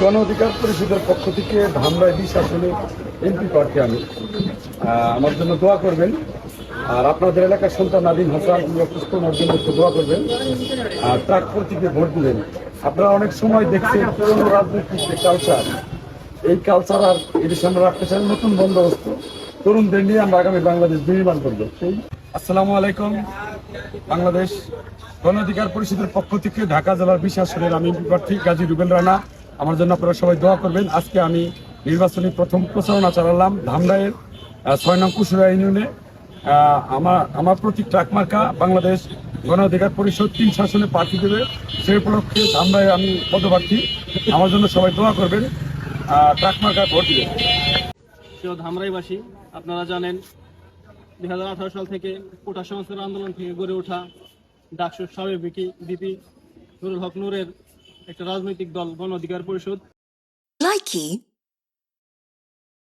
গণ অধিকার পরিষদের পক্ষ থেকে ধামরাই 20 আসনে এমপি প্রার্থী আমি। আমার জন্য দোয়া করবেন, আর আপনাদের এলাকার সন্তান নাদিম হাসান অসুস্থ ওনার জন্য একটু দোয়া করবেন, আর ট্রাক প্রতীকে ভোট দিবেন। আপনারা অনেক সময় দেখছেন পুরনো রাজনৈতিক যে কালচার, এই কালচার আর এদেশে আমরা রাখতে চাই নতুন বন্দোবস্ত, তরুণদের নিয়ে আমরা আগামী বাংলাদেশ নির্মাণ করবো। আসসালামু আলাইকুম। বাংলাদেশ গণ অধিকার পরিষদের পক্ষ থেকে ঢাকা জেলার 20 আসনের আমি এমপি প্রার্থী গাজী রুবেল রানা। আমার জন্য আপনারা সবাই দোয়া করবেন। আজকে আমি নির্বাচনী প্রথম প্রচারণা চালালাম ধামরাইয়ের 6 নং কুশুরা ইউনিয়নে। আমার প্রতীক ট্রাক মার্কা। বাংলাদেশ গণ অধিকার পরিষদ 3 আসনে প্রার্থী দেবে, সেই উপলক্ষে ধামরাই আমি পদপ্রার্থী। আমার জন্য সবাই দোয়া করবেন, ট্রাক মার্কা ভোট দিবেন। প্রিয় ধামরাইবাসী, আপনারা জানেন 2018 সাল থেকে কোটা সংস্কার আন্দোলন থেকে গড়ে ওঠা ডাকসুর সাবেক ভিপি নুরুল হক নূরের একটা রাজনৈতিক দল গণ অধিকার পরিষদ।